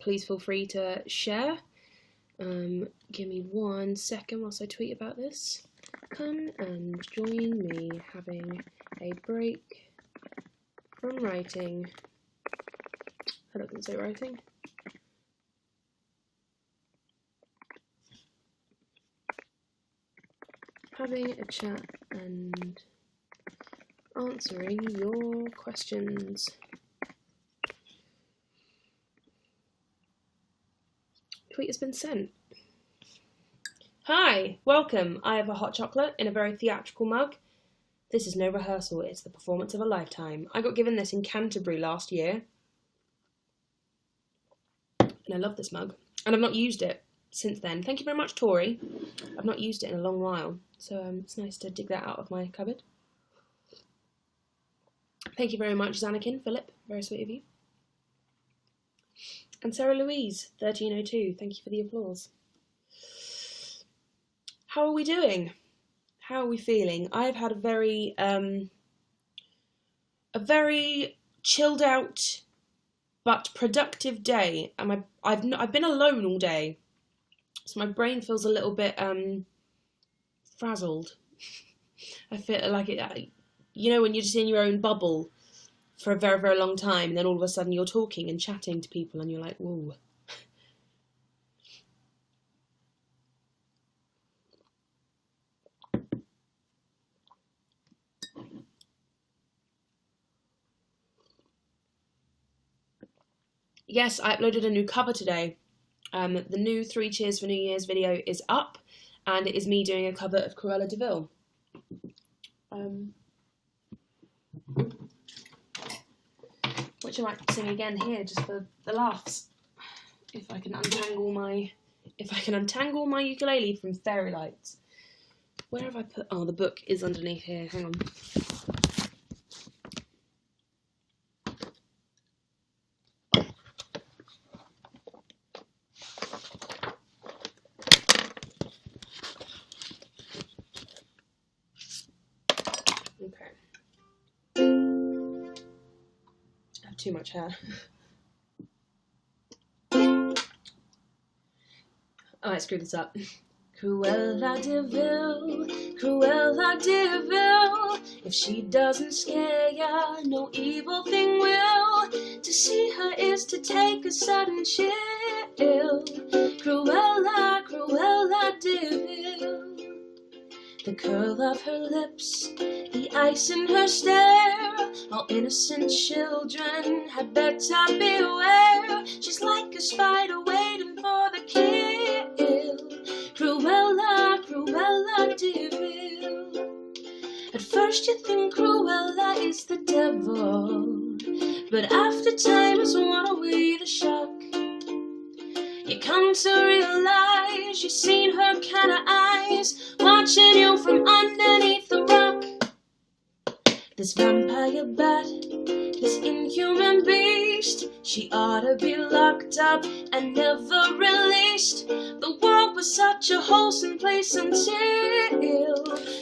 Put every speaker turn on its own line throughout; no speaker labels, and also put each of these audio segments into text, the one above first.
please feel free to share. Give me 1 second whilst I tweet about this. Come and join me having a break from writing. I don't say writing. Having a chat and answering your questions. Tweet has been sent. Hi, welcome. I have a hot chocolate in a very theatrical mug. This is no rehearsal, it's the performance of a lifetime. I got given this in Canterbury last year. And I love this mug. And I've not used it since then. Thank you very much, Tori. I've not used it in a long while. So it's nice to dig that out of my cupboard. Thank you very much, Zanakin, Philip. Very sweet of you. And Sarah Louise, 1302. Thank you for the applause. How are we doing? How are we feeling? I've had a very chilled out but productive day. And I've been alone all day, so my brain feels a little bit frazzled. I feel like it. You know, when you're just in your own bubble for a very, very long time, and then all of a sudden you're talking and chatting to people, and you're like, whoa. Yes, I uploaded a new cover today. The new 3 Cheers for New Year's video is up, and it is me doing a cover of Cruella de Vil. Which I might sing again here, just for the laughs. If I can untangle my ukulele from fairy lights. Where have I put? Oh, the book is underneath here. Hang on. Too much hair. I might screw this up. Cruella de Vil, Cruella de Vil. If she doesn't scare ya, no evil thing will. To see her is to take a sudden chill. Cruella, Cruella de Vil. The curl of her lips, the ice in her stare. All innocent children had better beware. She's like a spider waiting for the kill. Cruella, Cruella de Vil. At first you think Cruella is the devil, but after time has worn away the shock, you come to realize you've seen her kind of eyes watching you from underneath the rock. This vampire bat, this inhuman beast, she ought to be locked up and never released. The world was such a wholesome place until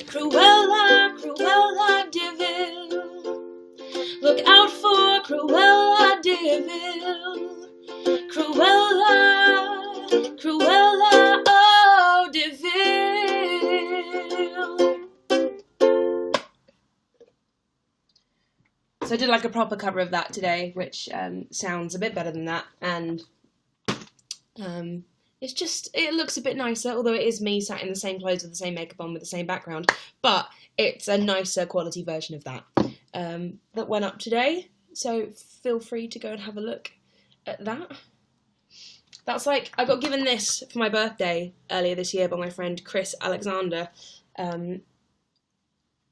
Cruella, Cruella de Vil. Look out for Cruella de Vil. Cruella, Cruella, oh, de Vil. So I did like a proper cover of that today, which sounds a bit better than that, and it looks a bit nicer, although it is me sat in the same clothes with the same makeup on with the same background, but it's a nicer quality version of that that went up today, so feel free to go and have a look at that. That's like, I got given this for my birthday earlier this year by my friend Chris Alexander, and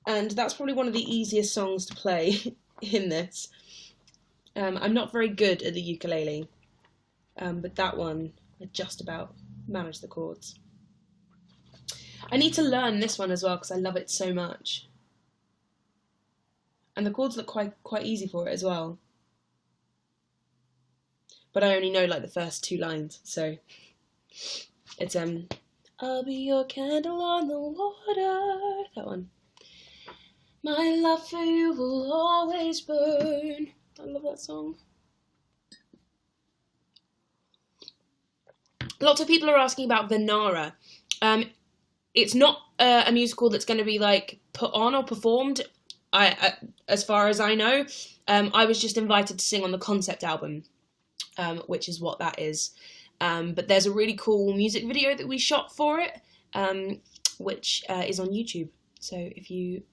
that's probably one of the easiest songs to play in this. I'm not very good at the ukulele, but that one, I just about managed the chords. I need to learn this one as well because I love it so much. And the chords look quite easy for it as well. But I only know like the first 2 lines, so it's I'll be your candle on the water, that one. My love for you will always burn. I love that song. Lots of people are asking about Venara. It's not a musical that's going to be like put on or performed. As far as I know, I was just invited to sing on the concept album, which is what that is. But there's a really cool music video that we shot for it, which is on YouTube. So if you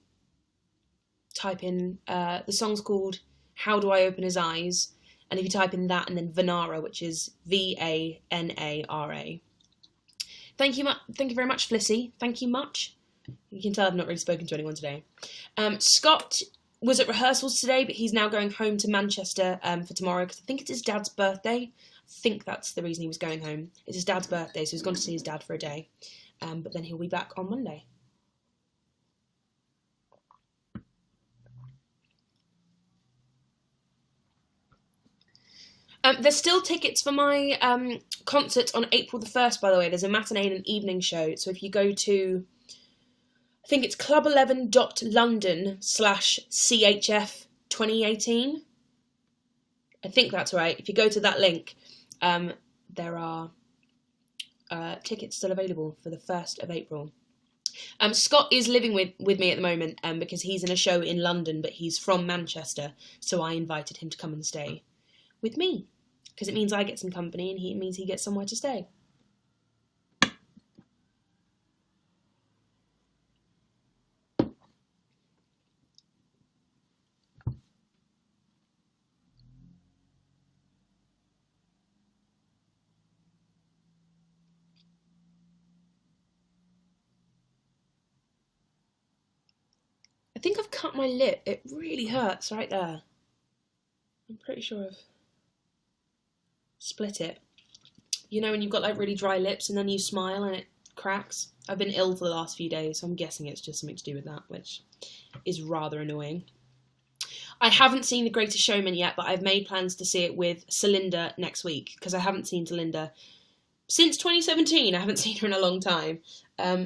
type in, the song's called How Do I Open His Eyes, and if you type in that and then Venara, which is Vanara. Thank you very much, Flissy. Thank you much. You can tell I've not really spoken to anyone today. Scott was at rehearsals today, but he's now going home to Manchester for tomorrow, because I think it's his dad's birthday. I think that's the reason he was going home. It's his dad's birthday, so he's gone to see his dad for a day. But then he'll be back on Monday. There's still tickets for my concert on April the 1st, by the way. There's a matinee and an evening show. So if you go to, I think it's club11.london/CHF 2018. I think that's right. If you go to that link, there are tickets still available for the 1st of April. Scott is living with me at the moment because he's in a show in London, but he's from Manchester. So I invited him to come and stay with me, because it means I get some company and it means he gets somewhere to stay. I think I've cut my lip. It really hurts right there. I'm pretty sure I've split it. You know when you've got like really dry lips and then you smile and it cracks? I've been ill for the last few days, so I'm guessing it's just something to do with that, which is rather annoying. I haven't seen The Greatest Showman yet, but I've made plans to see it with Celinda next week, because I haven't seen Celinda since 2017. I haven't seen her in a long time.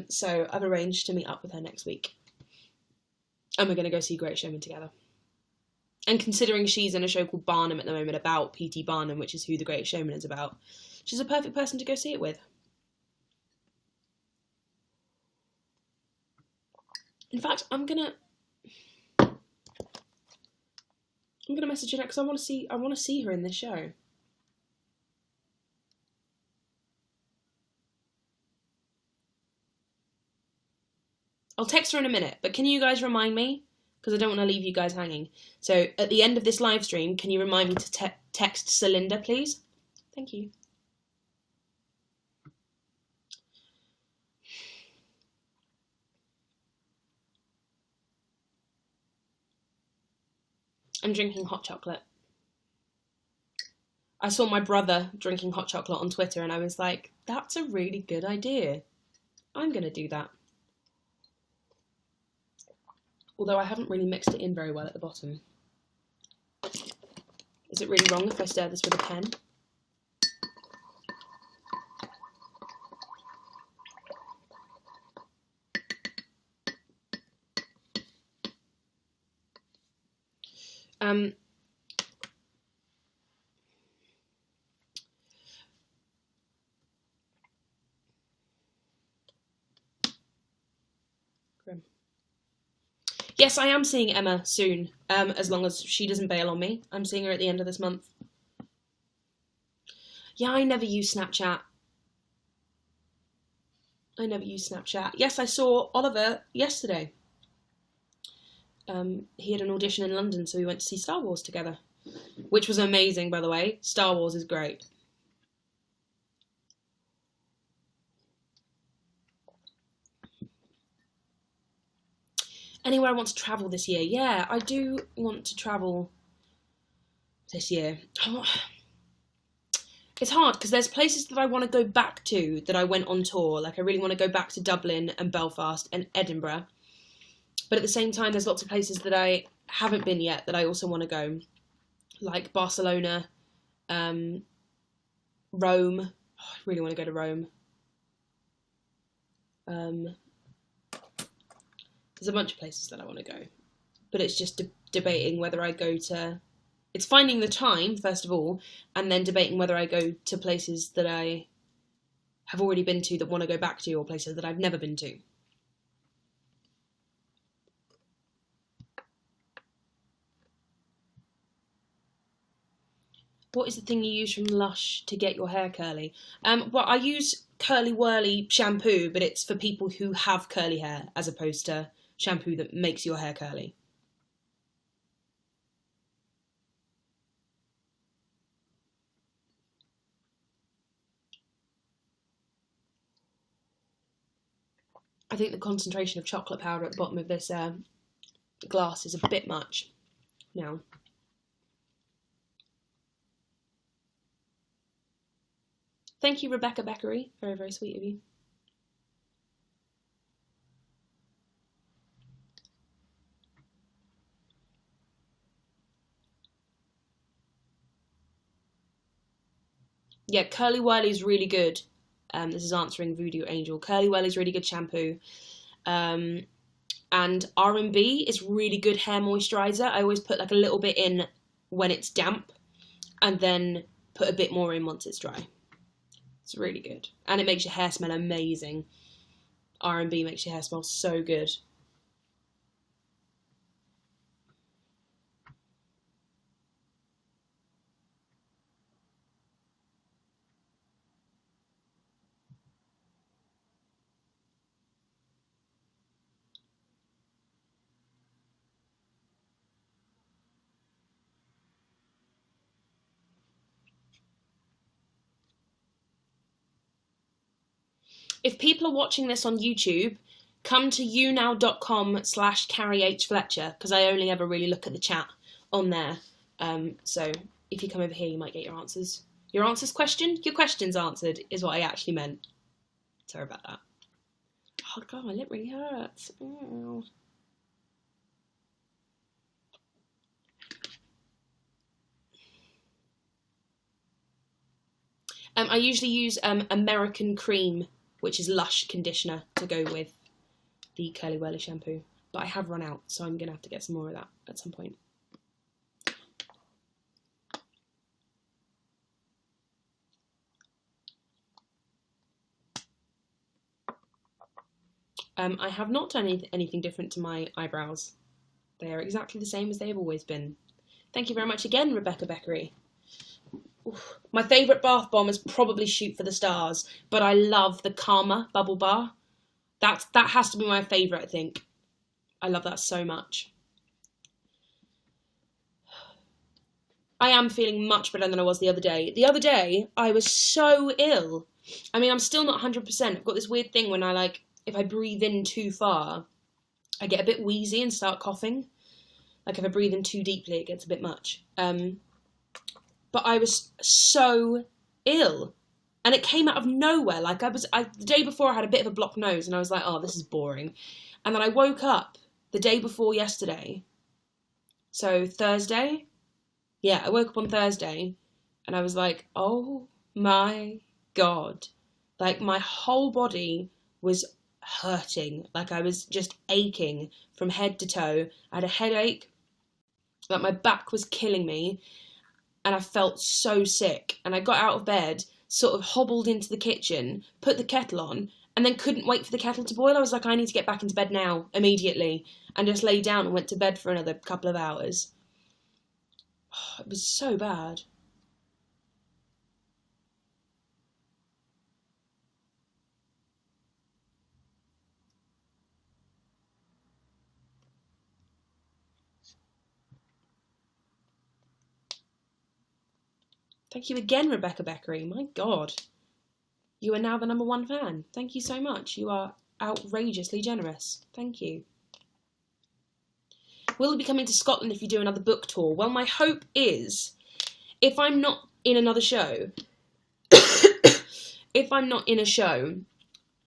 So I've arranged to meet up with her next week. And we're going to go see Great Showman together. And considering she's in a show called Barnum at the moment about P.T. Barnum, which is who The Greatest Showman is about, she's a perfect person to go see it with. In fact, I'm gonna message her because I want to see her in this show. I'll text her in a minute, but can you guys remind me? Because I don't want to leave you guys hanging. So at the end of this live stream, can you remind me to text Celinda, please? Thank you. I'm drinking hot chocolate. I saw my brother drinking hot chocolate on Twitter and I was like, that's a really good idea. I'm going to do that. Although I haven't really mixed it in very well at the bottom. Is it really wrong if I stir this with a pen? Yes, I am seeing Emma soon, as long as she doesn't bail on me. I'm seeing her at the end of this month. Yeah, I never use Snapchat. Yes, I saw Oliver yesterday. He had an audition in London, so we went to see Star Wars together, which was amazing, by the way. Star Wars is great. Anywhere I want to travel this year? Yeah, I do want to travel this year. It's hard because there's places that I want to go back to that I went on tour. Like I really want to go back to Dublin and Belfast and Edinburgh. But at the same time, there's lots of places that I haven't been yet that I also want to go. Like Barcelona, Rome. Oh, I really want to go to Rome. There's a bunch of places that I want to go. But it's just debating whether I go to... It's finding the time, first of all, and then debating whether I go to places that I have already been to that want to go back to, or places that I've never been to. What is the thing you use from Lush to get your hair curly? Well, I use Curly Whirly shampoo, but it's for people who have curly hair as opposed to shampoo that makes your hair curly. I think the concentration of chocolate powder at the bottom of this glass is a bit much now. Thank you, Rebecca Beckery. Very, very sweet of you. Yeah, Curly Whirly is really good. This is answering Voodoo Angel. Curly Whirly is really good shampoo. And R&B is really good hair moisturiser. I always put like a little bit in when it's damp and then put a bit more in once it's dry. It's really good. And it makes your hair smell amazing. R&B makes your hair smell so good. If people are watching this on YouTube, come to younow.com/CarrieHFletcher, because I only ever really look at the chat on there. So if you come over here, you might get your answers. Your answers questioned? Your questions answered is what I actually meant. Sorry about that. Oh God, my lip really hurts. Ew. I usually use American Cream, which is Lush conditioner, to go with the Curly Whirly shampoo. But I have run out, so I'm going to have to get some more of that at some point. I have not done anything different to my eyebrows. They are exactly the same as they have always been. Thank you very much again, Rebecca Beckery. Oof. My favourite bath bomb is probably Shoot for the Stars, but I love the Karma Bubble Bar. That has to be my favourite, I think. I love that so much. I am feeling much better than I was the other day. The other day, I was so ill. I mean, I'm still not 100%. I've got this weird thing when if I breathe in too far, I get a bit wheezy and start coughing. Like if I breathe in too deeply, it gets a bit much. But I was so ill. And it came out of nowhere. Like the day before I had a bit of a blocked nose and I was like, oh, this is boring. And then I woke up the day before yesterday. So Thursday. Yeah, I woke up on Thursday and I was like, oh my God. Like my whole body was hurting. Like I was just aching from head to toe. I had a headache. Like my back was killing me. And I felt so sick. And I got out of bed, sort of hobbled into the kitchen, put the kettle on, and then couldn't wait for the kettle to boil. I was like, I need to get back into bed now, immediately. And just lay down and went to bed for another couple of hours. Oh, it was so bad. Thank you again, Rebecca Beckery. My God. You are now the #1 fan. Thank you so much. You are outrageously generous. Thank you. Will you be coming to Scotland if you do another book tour? Well, my hope is, if I'm not in another show, if I'm not in a show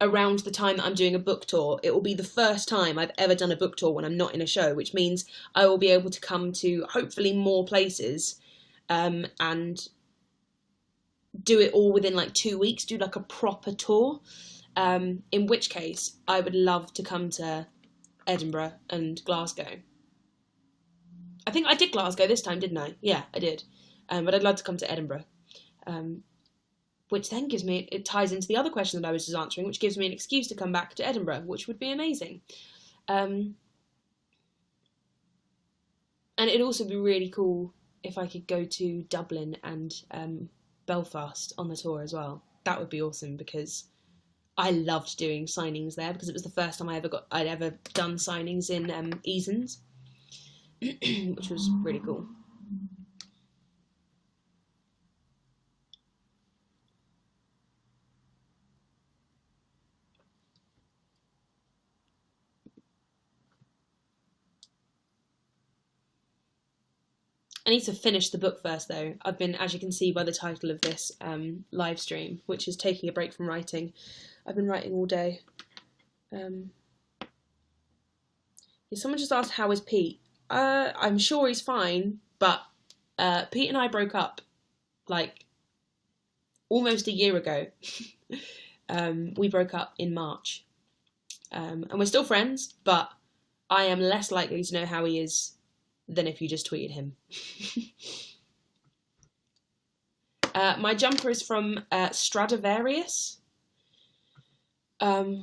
around the time that I'm doing a book tour, it will be the first time I've ever done a book tour when I'm not in a show, which means I will be able to come to hopefully more places and do it all within like 2 weeks, do like a proper tour, in which case I would love to come to Edinburgh and Glasgow. I think I did Glasgow this time, didn't I? Yeah, I did. But I'd love to come to Edinburgh. which then gives me, it ties into the other question that I was just answering, which gives me an excuse to come back to Edinburgh, which would be amazing. And it'd also be really cool if I could go to Dublin and Belfast on the tour as well. That would be awesome, because I loved doing signings there, because it was the first time I'd ever done signings in Easons, which was really cool. I need to finish the book first, though. I've been, as you can see by the title of this live stream, which is taking a break from writing, I've been writing all day. Someone just asked, how is Pete? I'm sure he's fine, but Pete and I broke up like almost a year ago. We broke up in March. And we're still friends, but I am less likely to know how he is than if you just tweeted him. My jumper is from Stradivarius,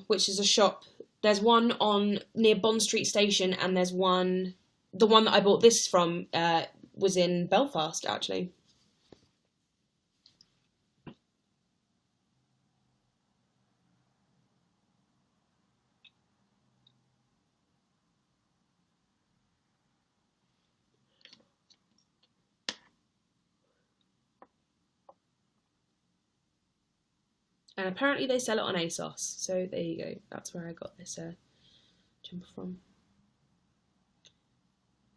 which is a shop. There's one near Bond Street Station, and there's one, the one that I bought this from was in Belfast, actually. And apparently they sell it on ASOS, so there you go. That's where I got this jumper from.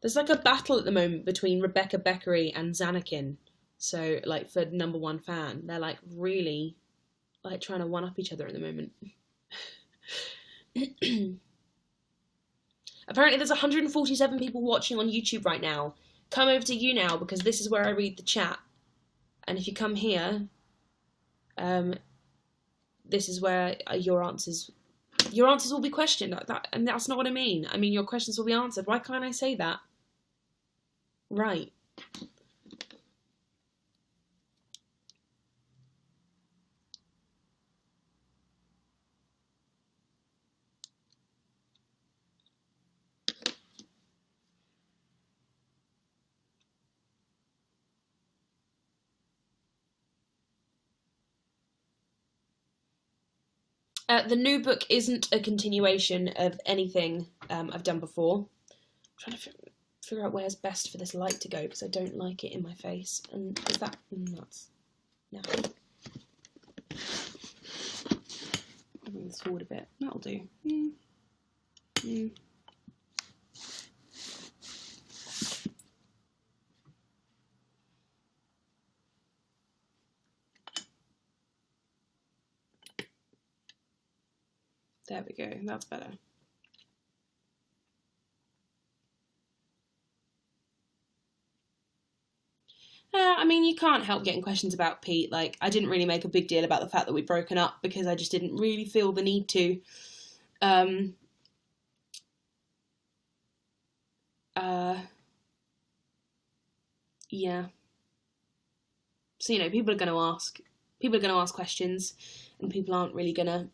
There's like a battle at the moment between Rebecca Beckery and Zanakin. So, like, for #1 fan, they're like really like trying to one up each other at the moment. Apparently there's 147 people watching on YouTube right now. Come over to YouNow, because this is where I read the chat. And if you come here, this is where your answers will be questioned. And that's not what I mean. I mean, your questions will be answered. Why can't I say that? Right. The new book isn't a continuation of anything I've done before. I'm trying to figure out where's best for this light to go, because I don't like it in my face. And is that nuts? No. I'll bring this forward a bit. That'll do. There we go. That's better. I mean, you can't help getting questions about Pete. Like, I didn't really make a big deal about the fact that we'd broken up, because I just didn't really feel the need to. Yeah. So, people are going to ask. People are going to ask questions, and people aren't really going to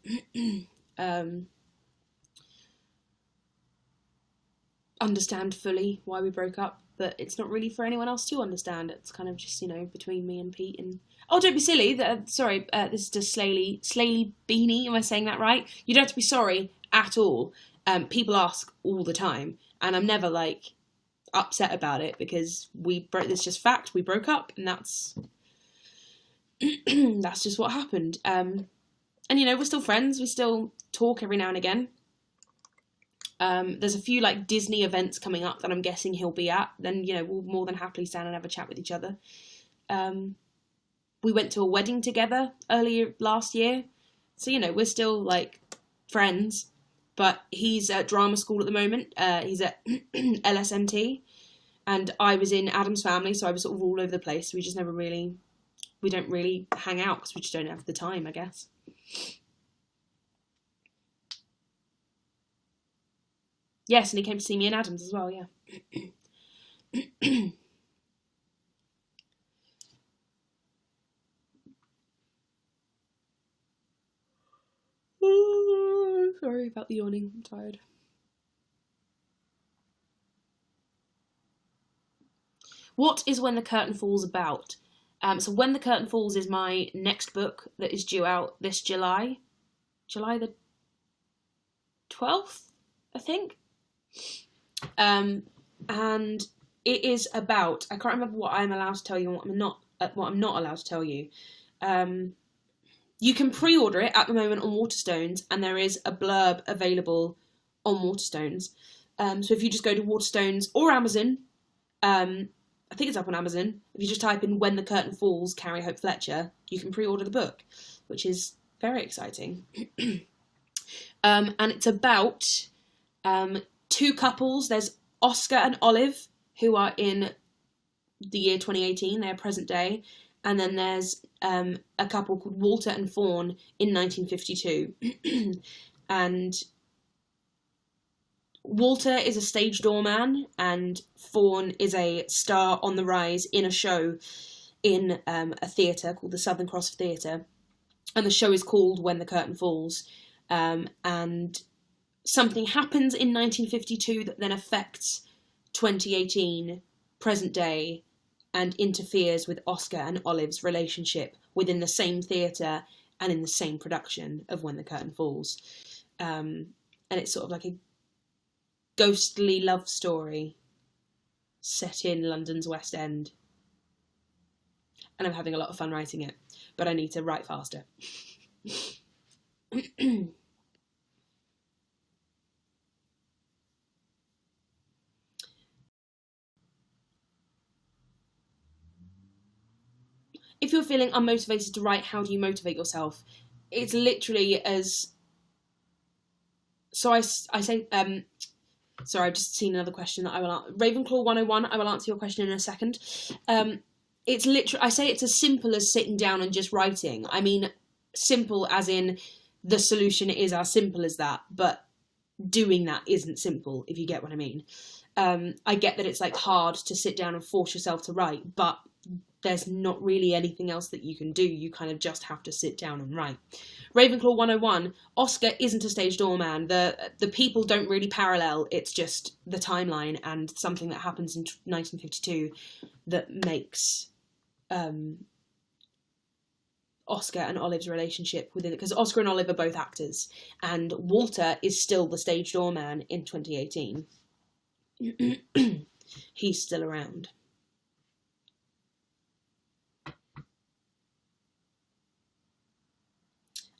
understand fully why we broke up. But it's not really for anyone else to understand. It's kind of just, between me and Pete. And oh, don't be silly. Sorry, this is just Slaley Beanie. Am I saying that right? You don't have to be sorry at all. People ask all the time, and I'm never like upset about it, because it's just fact. We broke up, and that's that's just what happened. And we're still friends. We still talk every now and again. There's a few like Disney events coming up that I'm guessing he'll be at. Then we'll more than happily stand and have a chat with each other. We went to a wedding together earlier last year, so we're still like friends. But he's at drama school at the moment. He's at LSMT, and I was in Adam's Family, so I was sort of all over the place. We don't really hang out, because we just don't have the time, I guess. Yes, and he came to see me in Adams as well, yeah. I Sorry about the yawning, I'm tired. What is When the Curtain Falls about? So When the Curtain Falls is my next book that is due out this July. July the 12th, I think. And it is about, I can't remember what I'm allowed to tell you and what I'm not allowed to tell you. You can pre-order it at the moment on Waterstones, and there is a blurb available on Waterstones. So if you just go to Waterstones or Amazon, I think it's up on Amazon. If you just type in When the Curtain Falls, Carrie Hope Fletcher, you can pre-order the book, which is very exciting. And it's about two couples. There's Oscar and Olive, who are in the year 2018. They're present day. And then there's a couple called Walter and Fawn in 1952. And Walter is a stage doorman, and Fawn is a star on the rise in a show in a theatre called the Southern Cross Theatre. And the show is called When the Curtain Falls. And something happens in 1952 that then affects 2018, present day, and interferes with Oscar and Olive's relationship within the same theatre and in the same production of When the Curtain Falls. And it's sort of like a ghostly love story set in London's West End. And I'm having a lot of fun writing it, but I need to write faster. If you're feeling unmotivated to write, how do you motivate yourself? It's literally as... So I say... Sorry, I've just seen another question that I will answer. Ravenclaw 101, I will answer your question in a second. It's literally... I say it's as simple as sitting down and just writing. I mean, simple as in the solution is as simple as that, but doing that isn't simple, if you get what I mean. I get that it's like hard to sit down and force yourself to write, but there's not really anything else that you can do. You kind of just have to sit down and write. Ravenclaw 101, Oscar isn't a stage doorman. The people don't really parallel. It's just the timeline and something that happens in 1952 that makes Oscar and Olive's relationship within it. Because Oscar and Olive are both actors, and Walter is still the stage doorman in 2018. He's still around.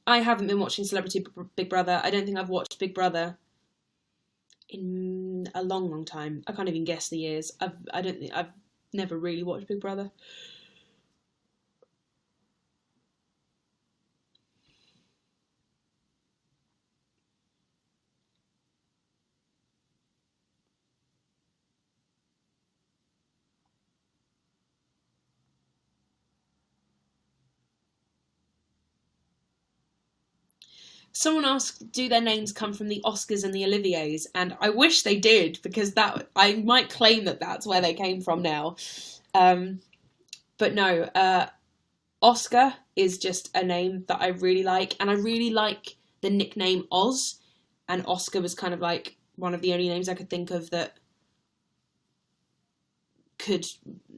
I haven't been watching Celebrity Big Brother. I don't think I've watched Big Brother in a long, long time. I can't even guess the years. I've never really watched Big Brother. Someone asked, do their names come from the Oscars and the Oliviers? And I wish they did, because that I might claim that that's where they came from now. But no, Oscar is just a name that I really like, and I really like the nickname Oz, and Oscar was kind of like one of the only names I could think of that could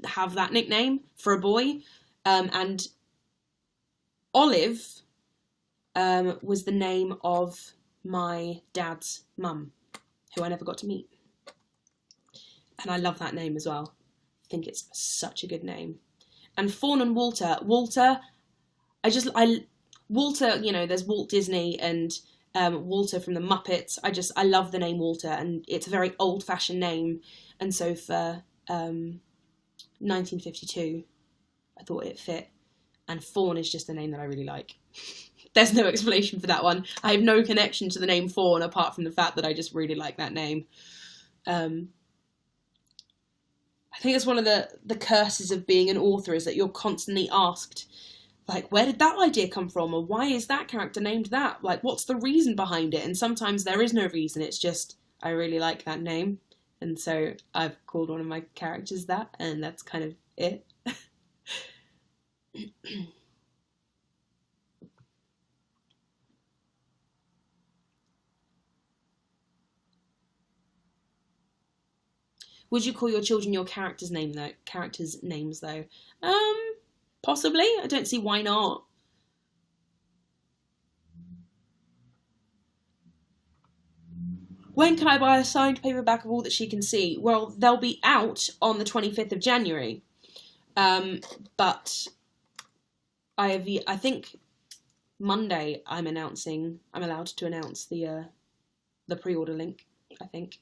have that nickname for a boy. And Olive was the name of my dad's mum, who I never got to meet. And I love that name as well. I think it's such a good name. And Fawn and Walter, Walter, you know, there's Walt Disney and Walter from the Muppets. I love the name Walter, and it's a very old-fashioned name. And so for 1952, I thought it fit. And Fawn is just a name that I really like. There's no explanation for that one. I have no connection to the name Fawn apart from the fact that I just really like that name. I think it's one of the curses of being an author, is that you're constantly asked, like, where did that idea come from? Or why is that character named that? Like, what's the reason behind it? And sometimes there is no reason. It's just, I really like that name. And so I've called one of my characters that, and that's kind of it. Would you call your children your characters' names though? Possibly. I don't see why not. When can I buy a signed paperback of All That She Can See? Well, they'll be out on the 25th of January. But I think Monday I'm allowed to announce the pre-order link, I think.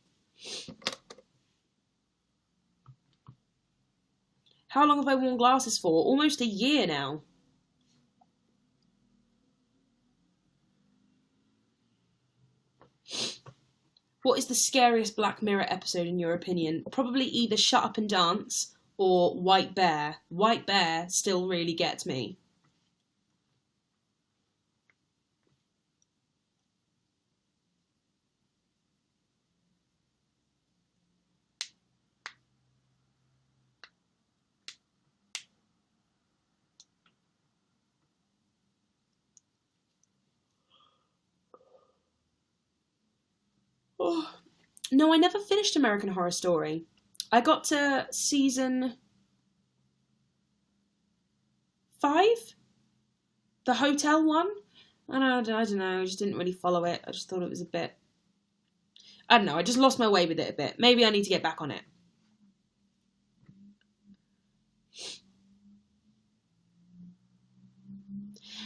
How long have I worn glasses for? Almost a year now. What is the scariest Black Mirror episode in your opinion? Probably either Shut Up and Dance or White Bear. White Bear still really gets me. Oh. No, I never finished American Horror Story. I got to season 5? The hotel one? I don't know, I just didn't really follow it. I just thought it was a bit... I don't know, I just lost my way with it a bit. Maybe I need to get back on it.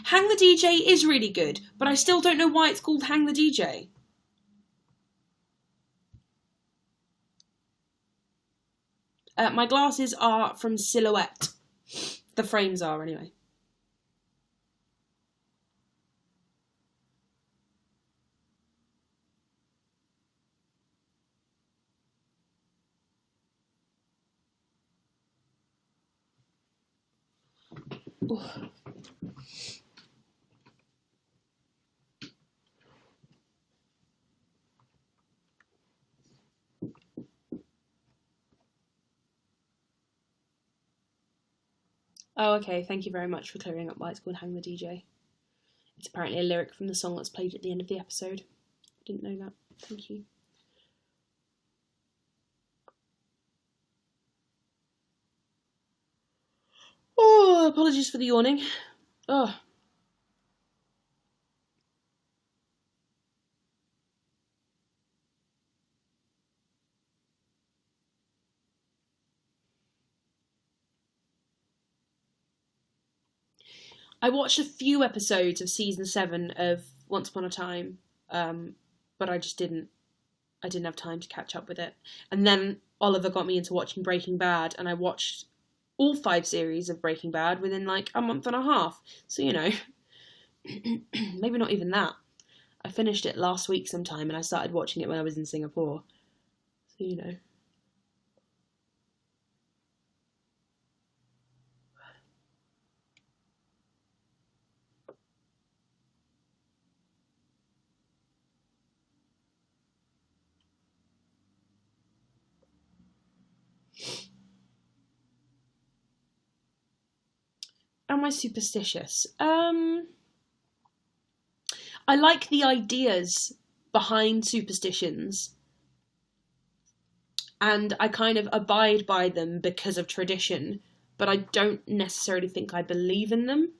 Hang the DJ is really good, but I still don't know why it's called Hang the DJ. My glasses are from Silhouette. The frames are, anyway. Ooh. Oh, okay, thank you very much for clearing up why it's called Hang the DJ. It's apparently a lyric from the song that's played at the end of the episode. Didn't know that. Thank you. Oh, apologies for the yawning. Oh. I watched a few episodes of season 7 of Once Upon a Time, but I just didn't have time to catch up with it. And then Oliver got me into watching Breaking Bad, and I watched all 5 series of Breaking Bad within like a month and a half. So, you know, maybe not even that. I finished it last week sometime, and I started watching it when I was in Singapore. So, you know. Am I superstitious? I like the ideas behind superstitions, and I kind of abide by them because of tradition, but I don't necessarily think I believe in them.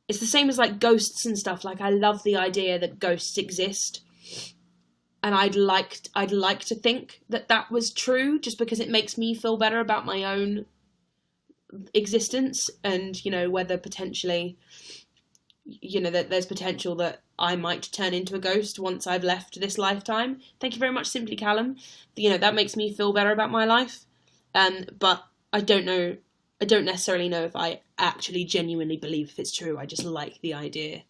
It's the same as like ghosts and stuff. Like, I love the idea that ghosts exist, and I'd like to think that that was true, just because it makes me feel better about my own existence, and, you know, whether potentially, you know, that there's potential that I might turn into a ghost once I've left this lifetime. Thank you very much, Simply Callum. You know, that makes me feel better about my life. But I don't necessarily know if I actually genuinely believe if it's true. I just like the idea.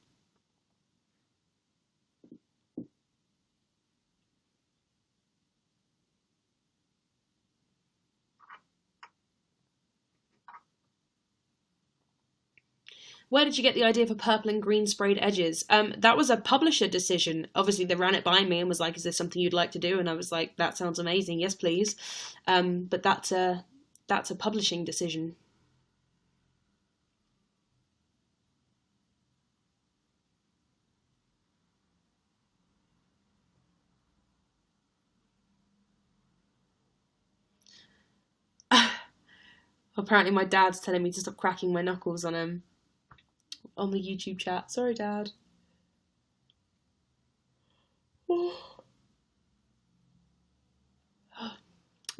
Where did you get the idea for purple and green sprayed edges? That was a publisher decision. Obviously, they ran it by me and was like, is this something you'd like to do? And I was like, that sounds amazing. Yes, please. But that's a publishing decision. Apparently my dad's telling me to stop cracking my knuckles on him on the YouTube chat. Sorry, Dad.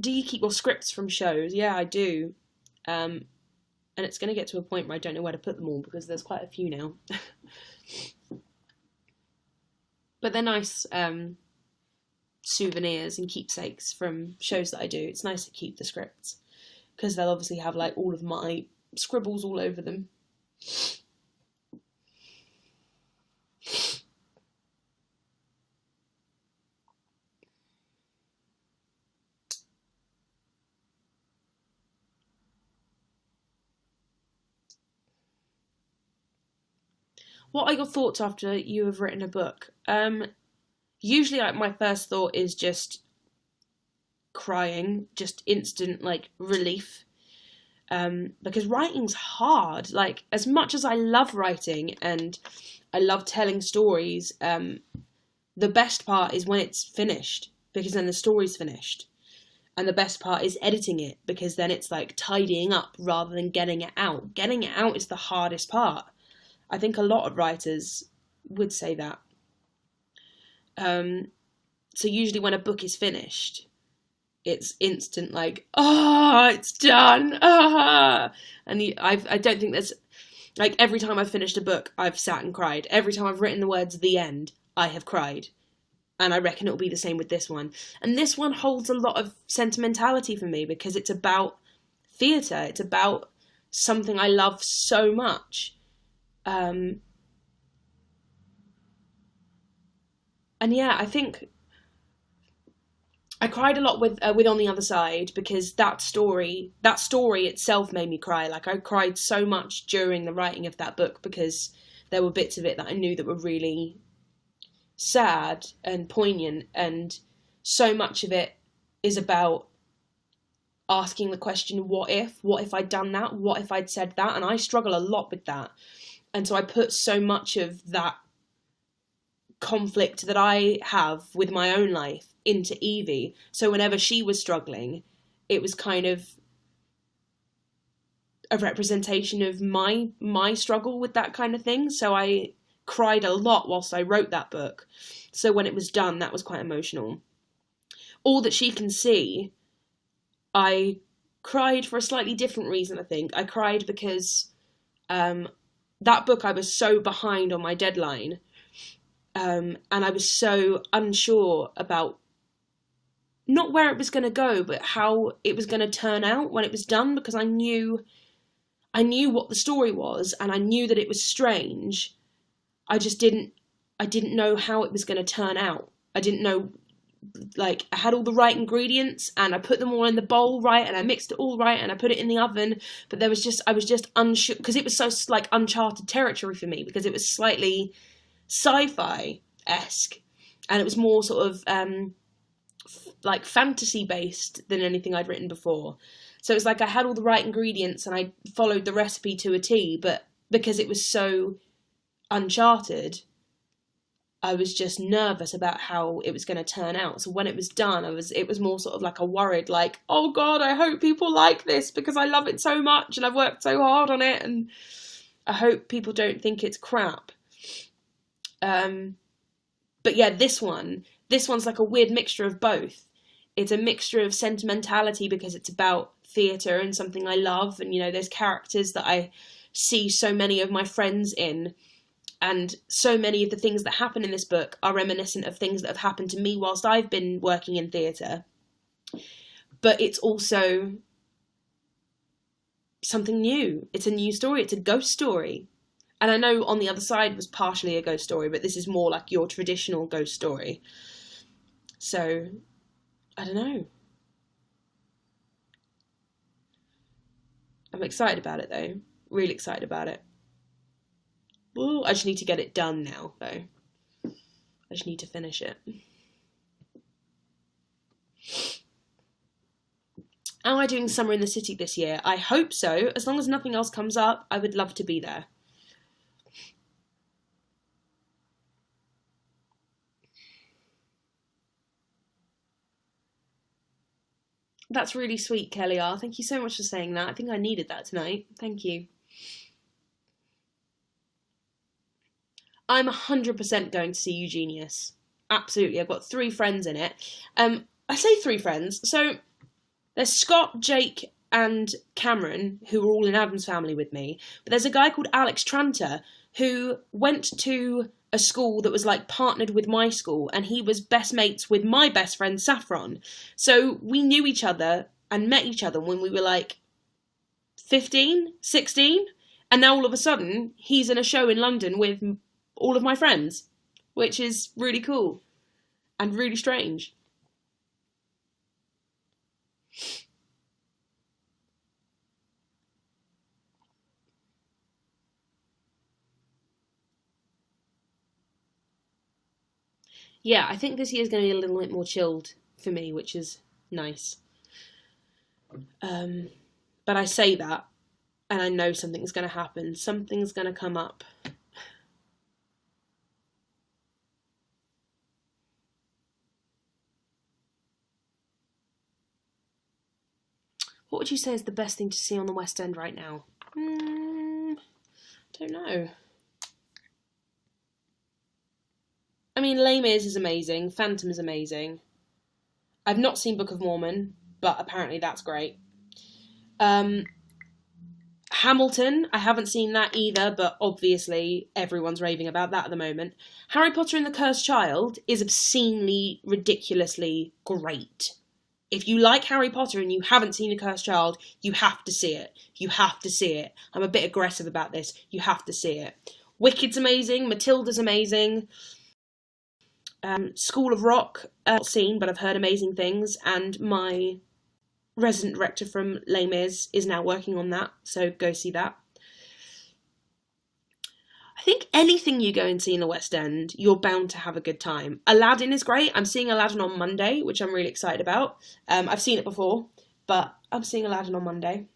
Do you keep your scripts from shows? Yeah, I do. And it's going to get to a point where I don't know where to put them all because there's quite a few now. But they're nice souvenirs and keepsakes from shows that I do. It's nice to keep the scripts because they'll obviously have like all of my scribbles all over them. What are your thoughts after you have written a book? Usually my first thought is just crying, just instant like relief. Because writing's hard. Like, as much as I love writing and I love telling stories, the best part is when it's finished, because then the story's finished. And the best part is editing it, because then it's like tidying up rather than getting it out. Getting it out is the hardest part. I think a lot of writers would say that. So usually when a book is finished, it's instant like, it's done. And I don't think there's, like, every time I've finished a book, I've sat and cried. Every time I've written the words "the end," I have cried. And I reckon it'll be the same with this one. And this one holds a lot of sentimentality for me because it's about theatre. It's about something I love so much. And yeah, I think I cried a lot with On the Other Side because that story itself made me cry. Like, I cried so much during the writing of that book because there were bits of it that I knew that were really sad and poignant, and so much of it is about asking the question, what if I'd done that? What if I'd said that? And I struggle a lot with that. And so I put so much of that conflict that I have with my own life into Evie. So whenever she was struggling, it was kind of a representation of my struggle with that kind of thing. So I cried a lot whilst I wrote that book. So when it was done, that was quite emotional. All That She Can See, I cried for a slightly different reason, I think. I cried because that book, I was so behind on my deadline. And I was so unsure about not where it was going to go, but how it was going to turn out when it was done, because I knew what the story was, and I knew that it was strange. I didn't know how it was going to turn out. I didn't know, like, I had all the right ingredients, and I put them all in the bowl right, and I mixed it all right, and I put it in the oven, but I was just unsure, because it was so, like, uncharted territory for me, because it was slightly sci-fi-esque, and it was more sort of like fantasy based than anything I'd written before. So it was like I had all the right ingredients and I followed the recipe to a T, but because it was so uncharted, I was just nervous about how it was going to turn out. So when it was done, it was more sort of like a worried, like, oh God, I hope people like this because I love it so much and I've worked so hard on it, and I hope people don't think it's crap. But yeah, this one's like a weird mixture of both. It's a mixture of sentimentality because it's about theatre and something I love, and, you know, there's characters that I see so many of my friends in, and so many of the things that happen in this book are reminiscent of things that have happened to me whilst I've been working in theatre. But it's also something new. It's a new story. It's a ghost story. And I know On the Other Side was partially a ghost story, but this is more like your traditional ghost story. So, I don't know. I'm excited about it, though. Really excited about it. Ooh, I just need to get it done now, though. I just need to finish it. Am I doing Summer in the City this year? I hope so. As long as nothing else comes up, I would love to be there. That's really sweet, Kelly R. Thank you so much for saying that. I think I needed that tonight. Thank you. I'm 100% going to see Eugenius. Absolutely. I've got 3 friends in it. I say 3 friends. So there's Scott, Jake, and Cameron, who are all in Adam's family with me. But there's a guy called Alex Tranter who went to a school that was like partnered with my school, and he was best mates with my best friend Saffron. So we knew each other and met each other when we were like 15, 16, and now all of a sudden he's in a show in London with all of my friends, which is really cool and really strange. Yeah, I think this year's going to be a little bit more chilled for me, which is nice. But I say that, and I know something's going to happen. Something's going to come up. What would you say is the best thing to see on the West End right now? Don't know. I mean, Les Mis is amazing. Phantom is amazing. I've not seen Book of Mormon, but apparently that's great. Hamilton, I haven't seen that either, but obviously everyone's raving about that at the moment. Harry Potter and the Cursed Child is obscenely, ridiculously great. If you like Harry Potter and you haven't seen The Cursed Child, you have to see it. You have to see it. I'm a bit aggressive about this. You have to see it. Wicked's amazing. Matilda's amazing. School of Rock, not seen, but I've heard amazing things. And my resident director from Les Mis is now working on that, so go see that. I think anything you go and see in the West End, you're bound to have a good time. Aladdin is great. I'm seeing Aladdin on Monday, which I'm really excited about. I've seen it before, but I'm seeing Aladdin on Monday.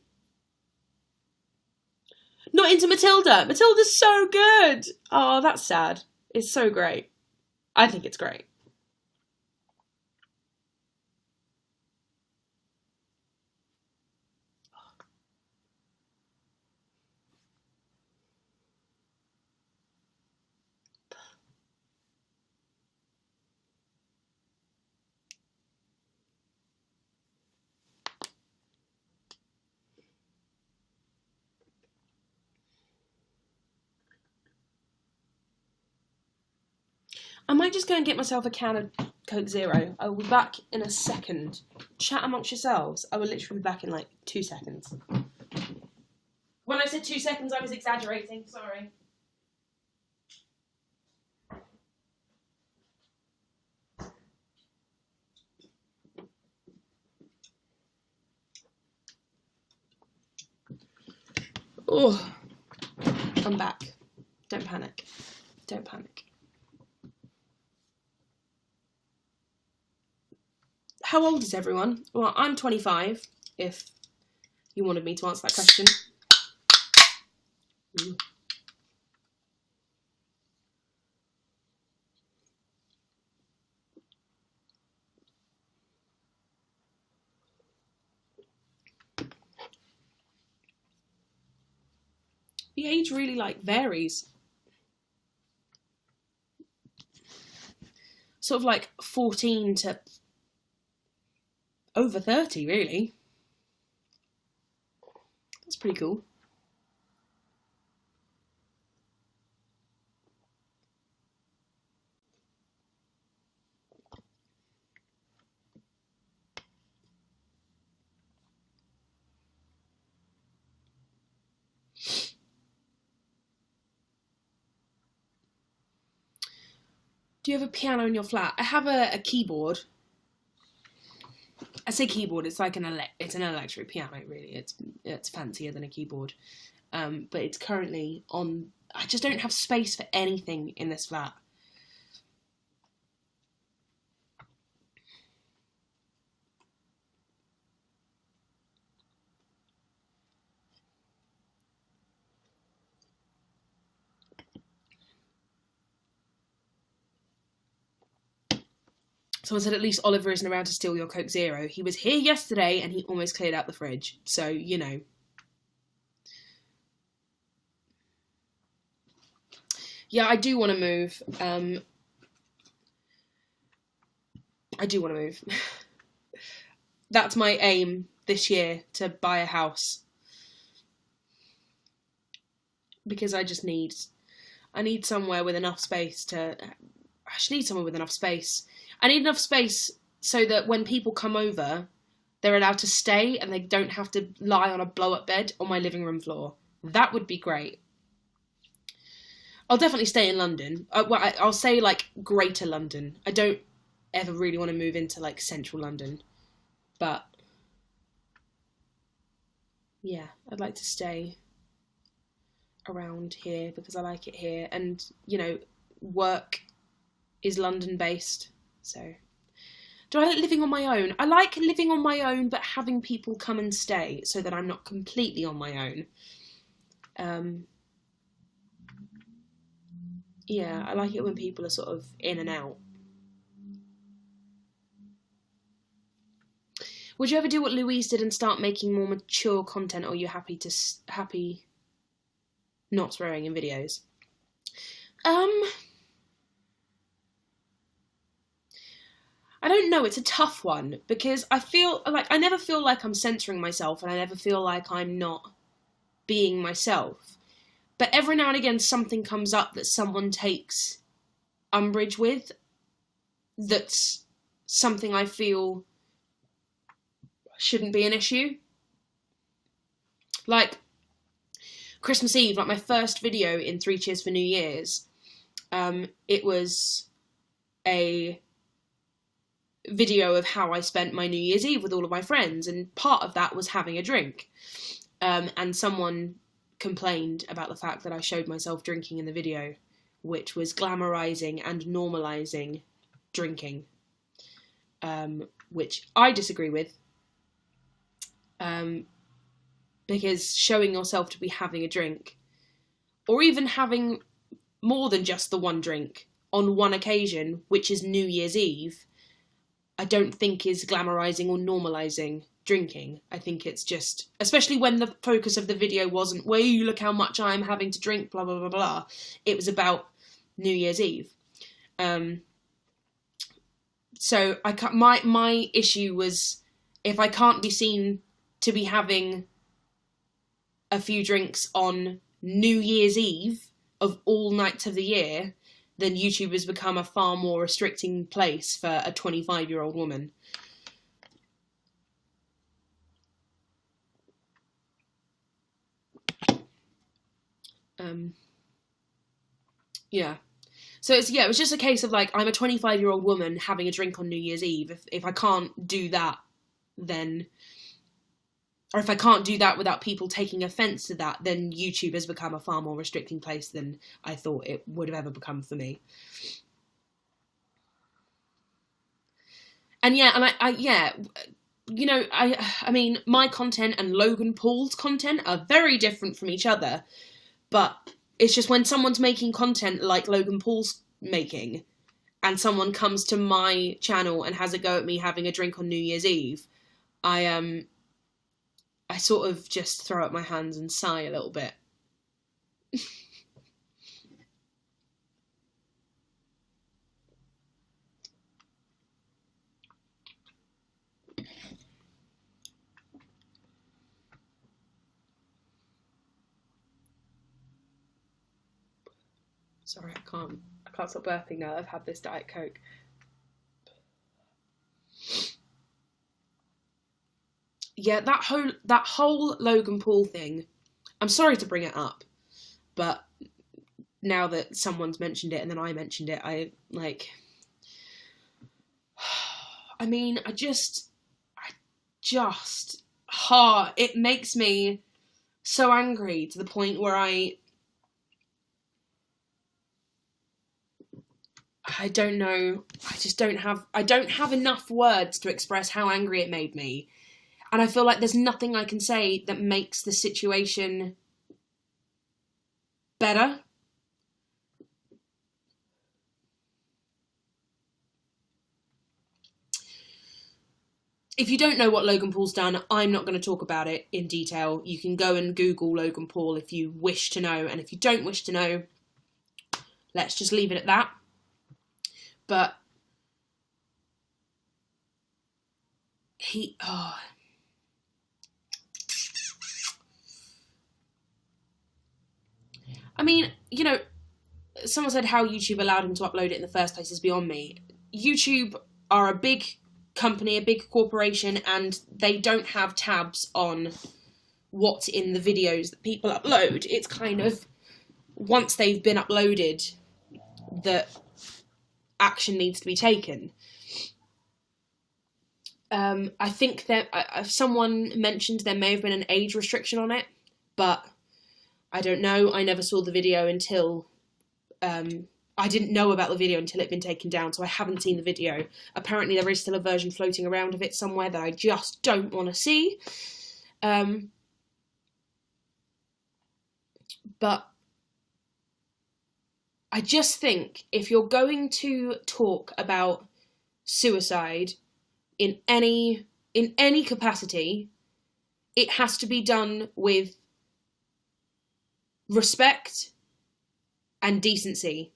Not into Matilda. Matilda's so good. Oh, that's sad. It's so great. I think it's great. I might just go and get myself a can of Coke Zero. I will be back in a second. Chat amongst yourselves. I will literally be back in like 2 seconds. When I said 2 seconds, I was exaggerating. Sorry. Oh, I'm back. Don't panic. Don't panic. How old is everyone? Well, I'm 25, if you wanted me to answer that question. The age really, varies. Sort of like 14 to over 30, really. That's pretty cool. Do you have a piano in your flat? I have a keyboard. I say keyboard, it's like it's an electric piano, really. It's fancier than a keyboard. But it's currently on... I just don't have space for anything in this flat. Someone said, at least Oliver isn't around to steal your Coke Zero. He was here yesterday and he almost cleared out the fridge. So, you know. Yeah, I do want to move. I do want to move. That's my aim this year, to buy a house. Because I need somewhere with enough space to... I just need somewhere with enough space. I need enough space so that when people come over, they're allowed to stay and they don't have to lie on a blow-up bed on my living room floor. That would be great. I'll definitely stay in London. I'll say, like, Greater London. I don't ever really want to move into, like, Central London. But, yeah, I'd like to stay around here because I like it here. And, you know, work is London-based, so... Do I like living on my own? I like living on my own, but having people come and stay so that I'm not completely on my own. Yeah, I like it when people are sort of in and out. Would you ever do what Louise did and start making more mature content, or are you happy not swearing in videos? I don't know, it's a tough one, because I never feel like I'm censoring myself, and I never feel like I'm not being myself. But every now and again something comes up that someone takes umbrage with, that's something I feel shouldn't be an issue. Like, Christmas Eve, like my first video in 3 Cheers for New Year's, it was a video of how I spent my New Year's Eve with all of my friends, and part of that was having a drink. And someone complained about the fact that I showed myself drinking in the video, which was glamorizing and normalizing drinking, which I disagree with, because showing yourself to be having a drink, or even having more than just the one drink on one occasion, which is New Year's Eve, I don't think is glamorizing or normalizing drinking. I think it's just, especially when the focus of the video wasn't, well, you look how much I'm having to drink, blah, blah, blah, blah. It was about New Year's Eve. So my issue was, if I can't be seen to be having a few drinks on New Year's Eve of all nights of the year, then YouTube has become a far more restricting place for a 25-year-old woman. Yeah. So it was just a case of, like, I'm a 25-year-old woman having a drink on New Year's Eve. If I can't do that, then... Or if I can't do that without people taking offence to that, then YouTube has become a far more restricting place than I thought it would have ever become for me. And yeah, I mean, my content and Logan Paul's content are very different from each other, but it's just when someone's making content like Logan Paul's making, and someone comes to my channel and has a go at me having a drink on New Year's Eve, I sort of just throw up my hands and sigh a little bit. Sorry, I can't stop burping now that I've had this Diet Coke. Yeah, that whole Logan Paul thing, I'm sorry to bring it up, but now that someone's mentioned it and then I mentioned it, it makes me so angry to the point where I don't know, I don't have enough words to express how angry it made me. And I feel like there's nothing I can say that makes the situation better. if you don't know what Logan Paul's done, I'm not going to talk about it in detail. You can go and Google Logan Paul if you wish to know, and if you don't wish to know, let's just leave it at that. But I mean, you know, someone said how YouTube allowed him to upload it in the first place is beyond me. YouTube are a big company, a big corporation, and they don't have tabs on what's in the videos that people upload. It's kind of, once they've been uploaded, that action needs to be taken. I think that someone mentioned there may have been an age restriction on it, but I don't know. I never saw the video until I didn't know about the video until it had been taken down, so I haven't seen the video. Apparently there is still a version floating around of it somewhere that I just don't want to see. But I just think if you're going to talk about suicide in any capacity, it has to be done with respect and decency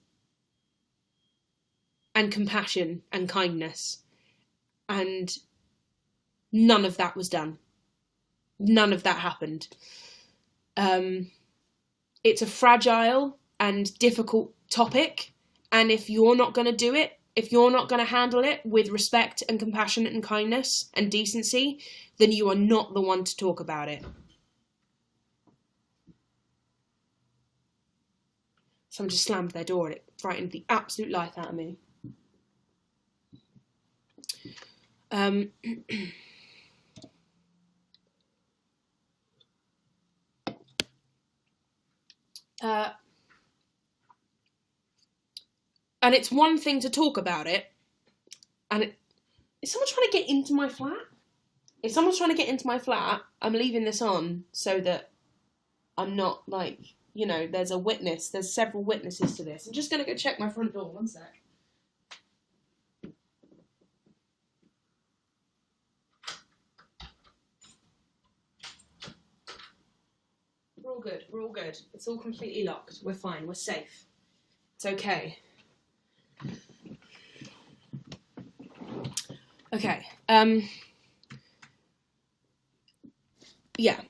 and compassion and kindness, and none of that was done. None of that happened. It's a fragile and difficult topic, and if you're not going to do it, if you're not going to handle it with respect and compassion and kindness and decency, then you are not the one to talk about it. Someone just slammed their door and it frightened the absolute life out of me. And it's one thing to talk about it, and is someone trying to get into my flat? If someone's trying to get into my flat, I'm leaving this on so that I'm not, like, you know, there's several witnesses to this. I'm just going to go check my front door, one sec. We're all good. It's all completely locked. We're fine, we're safe. It's okay. Okay, yeah,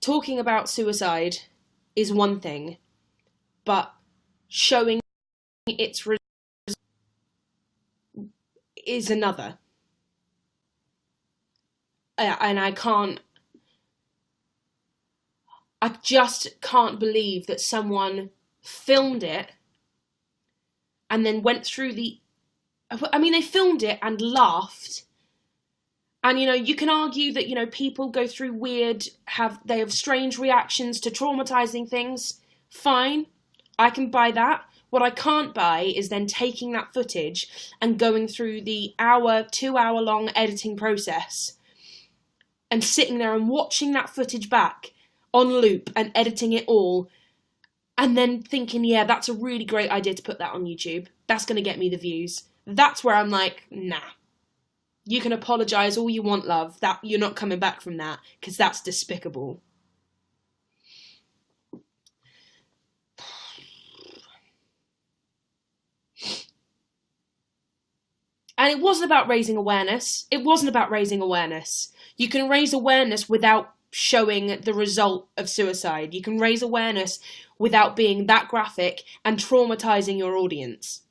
talking about suicide is one thing, but showing its result is another. And I just can't believe that someone filmed it and then went through they filmed it and laughed. And, you know, you can argue that, you know, people go through they have strange reactions to traumatizing things. Fine. I can buy that. What I can't buy is then taking that footage and going through the 2-hour long editing process and sitting there and watching that footage back on loop and editing it all, and then thinking, yeah, that's a really great idea to put that on YouTube. That's going to get me the views. That's where I'm like, nah. You can apologise all you want, love. That you're not coming back from that, because that's despicable. And it wasn't about raising awareness. You can raise awareness without showing the result of suicide. You can raise awareness without being that graphic and traumatizing your audience.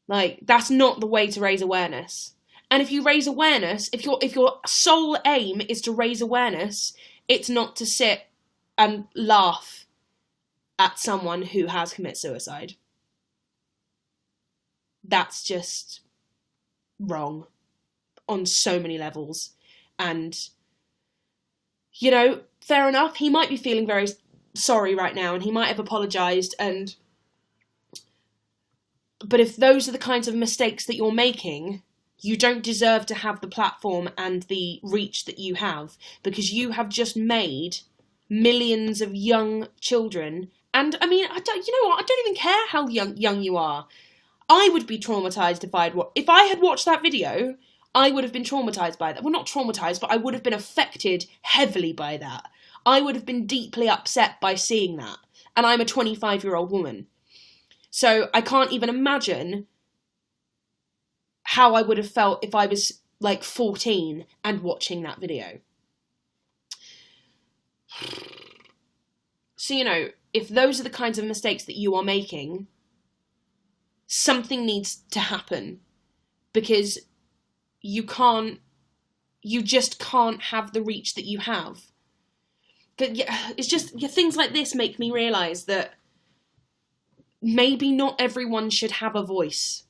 Like, that's not the way to raise awareness. And if you raise awareness, if your sole aim is to raise awareness, it's not to sit and laugh at someone who has committed suicide. That's just wrong on so many levels. And, you know, fair enough, he might be feeling very sorry right now, and he might have apologised, but if those are the kinds of mistakes that you're making, you don't deserve to have the platform and the reach that you have, because you have just made millions of young children, and I mean, I don't even care how young you are. I would be traumatised if I had watched that video. I would have been traumatised by that. Well, not traumatised, but I would have been affected heavily by that. I would have been deeply upset by seeing that. And I'm a 25-year-old woman. So I can't even imagine how I would have felt if I was like 14 and watching that video. So, you know, if those are the kinds of mistakes that you are making, something needs to happen, because you just can't have the reach that you have. But yeah, it's just things like this make me realise that maybe not everyone should have a voice.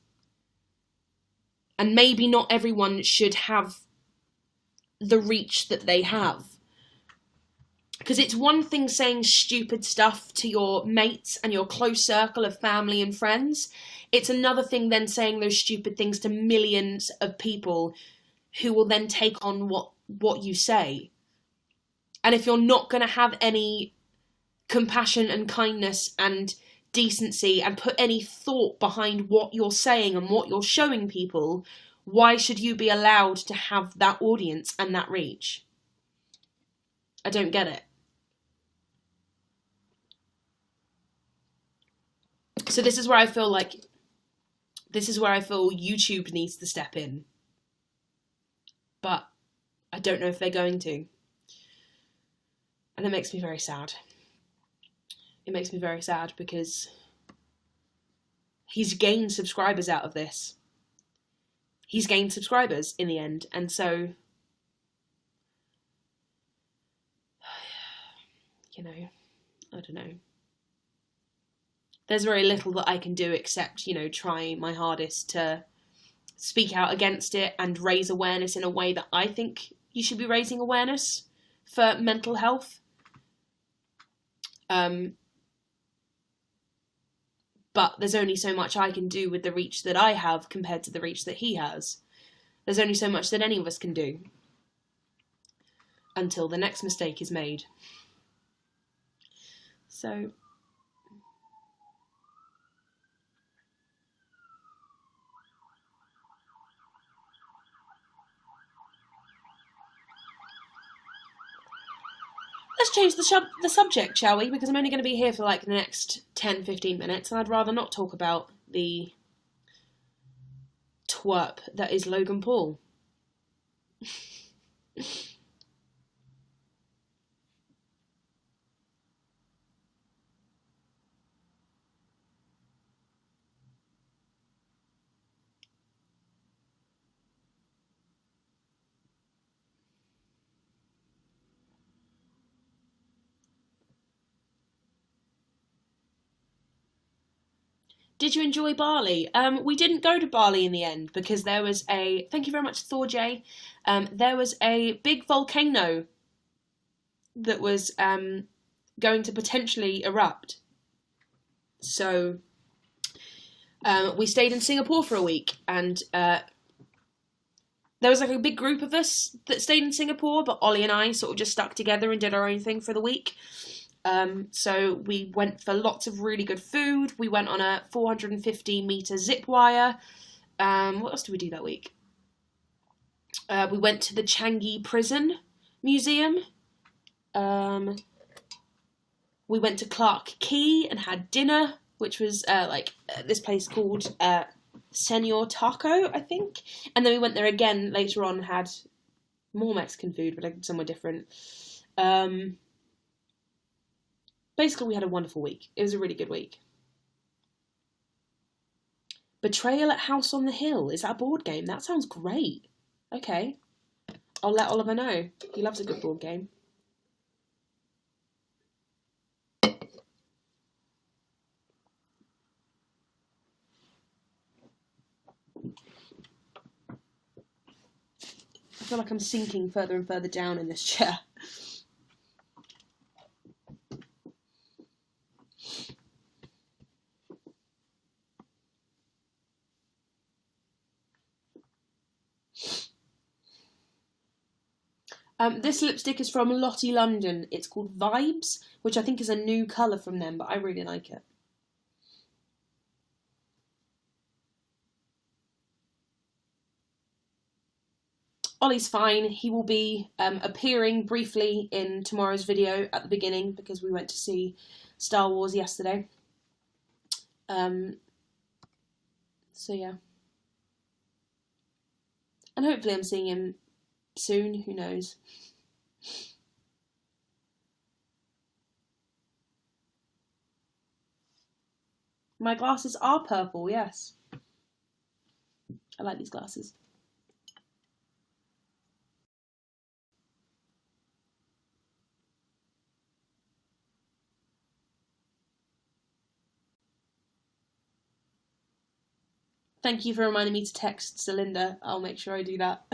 And maybe not everyone should have the reach that they have. Because it's one thing saying stupid stuff to your mates and your close circle of family and friends. It's another thing then saying those stupid things to millions of people who will then take on what you say. And if you're not going to have any compassion and kindness and decency and put any thought behind what you're saying and what you're showing people, why should you be allowed to have that audience and that reach? I don't get it. So this is where I feel YouTube needs to step in. But I don't know if they're going to. And it makes me very sad. It makes me very sad because he's gained subscribers out of this. He's gained subscribers in the end. And so, you know, I don't know. There's very little that I can do except, you know, try my hardest to speak out against it and raise awareness in a way that I think you should be raising awareness for mental health. But there's only so much I can do with the reach that I have compared to the reach that he has. There's only so much that any of us can do until the next mistake is made. So let's change the subject, shall we? Because I'm only going to be here for like the next 10-15 minutes, and I'd rather not talk about the twerp that is Logan Paul. Did you enjoy Bali? We didn't go to Bali in the end because there was a... Thank you very much, Thor J. There was a big volcano that was going to potentially erupt. So we stayed in Singapore for a week, and there was like a big group of us that stayed in Singapore, but Ollie and I sort of just stuck together and did our own thing for the week. So we went for lots of really good food. We went on a 450-metre zip wire. What else did we do that week? We went to the Changi Prison Museum. We went to Clark Quay and had dinner, which was this place called Senor Taco, I think. And then we went there again later on and had more Mexican food, but like somewhere different. Basically, we had a wonderful week. It was a really good week. Betrayal at House on the Hill. Is that a board game? That sounds great. Okay. I'll let Oliver know. He loves a good board game. I feel like I'm sinking further and further down in this chair. This lipstick is from Lottie London. It's called Vibes, which I think is a new colour from them, but I really like it. Ollie's fine. He will be appearing briefly in tomorrow's video at the beginning because we went to see Star Wars yesterday. So yeah. And hopefully I'm seeing him soon, who knows. My glasses are purple, yes. I like these glasses. Thank you for reminding me to text Celinda. I'll make sure I do that.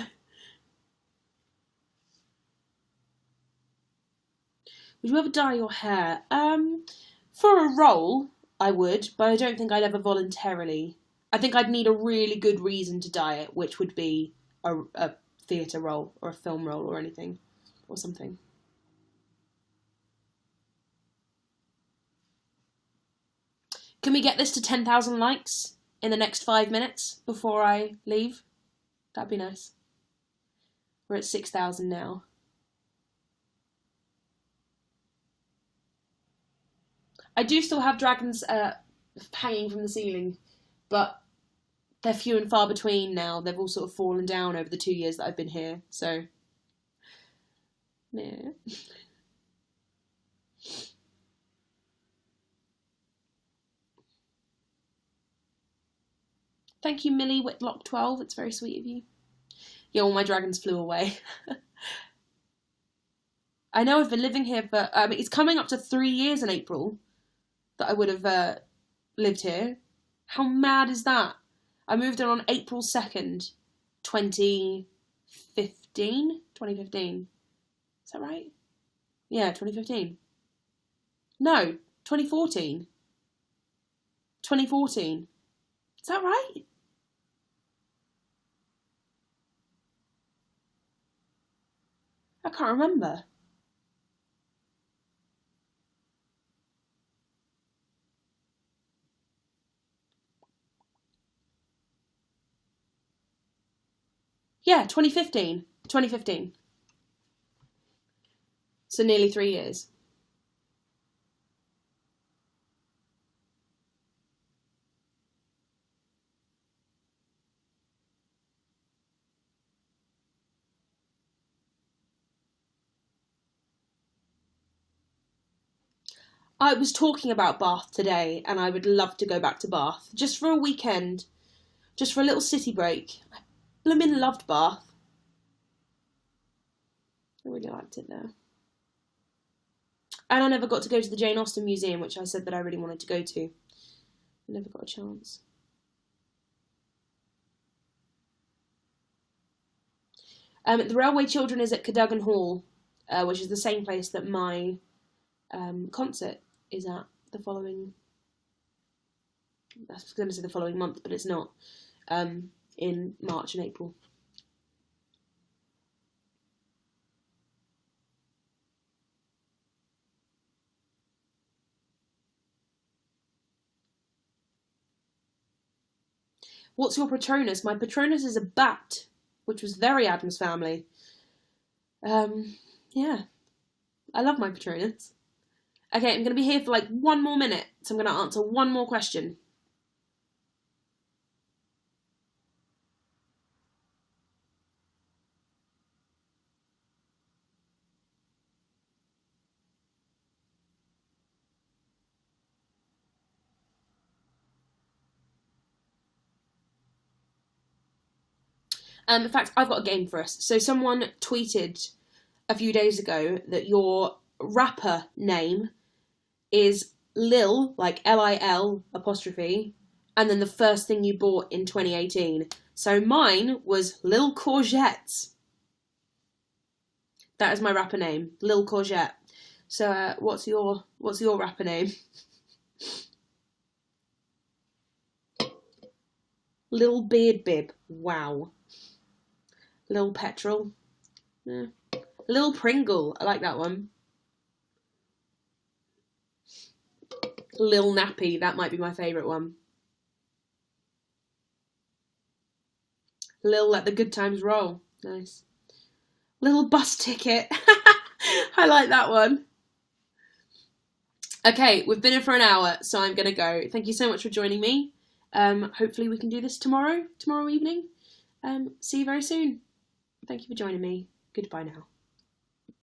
Would you ever dye your hair? For a role, I would, but I don't think I'd ever voluntarily. I think I'd need a really good reason to dye it, which would be a theatre role or a film role or anything, or something. Can we get this to 10,000 likes in the next 5 minutes before I leave? That'd be nice. We're at 6,000 now. I do still have dragons hanging from the ceiling, but they're few and far between now. They've all sort of fallen down over the 2 years that I've been here, so yeah. Thank you, Millie Whitlock 12. It's very sweet of you. Yeah, all my dragons flew away. I know I've been living here for... it's coming up to 3 years in April that I would have lived here. How mad is that? I moved in on April 2nd, 2015? 2015. Is that right? Yeah, 2015. No, 2014. 2014. Is that right? I can't remember. Yeah, 2015. 2015. So nearly 3 years. I was talking about Bath today, and I would love to go back to Bath. Just for a weekend. Just for a little city break. I blooming loved Bath. I really liked it there. And I never got to go to the Jane Austen Museum, which I said that I really wanted to go to. I never got a chance. The Railway Children is at Cadogan Hall, which is the same place that my concert is at the following... I was going to say the following month, but it's not. In March and April. What's your Patronus? My Patronus is a bat, which was very Addams Family. Yeah. I love my Patronus. Okay, I'm going to be here for like 1 more minute, so I'm going to answer 1 more question. In fact, I've got a game for us. So someone tweeted a few days ago that your rapper name is Lil, like Lil apostrophe, and then the first thing you bought in 2018. So mine was Lil Courgette. That is my rapper name, Lil Courgette. So what's your rapper name? Lil Beard Bib. Wow. Lil Petrol. Yeah. Lil Pringle. I like that one. Lil Nappy. That might be my favourite one. Lil Let the Good Times Roll. Nice. Little bus ticket. I like that one. Okay, we've been in for an hour, so I'm going to go. Thank you so much for joining me. Hopefully we can do this tomorrow evening. See you very soon. Thank you for joining me. Goodbye now.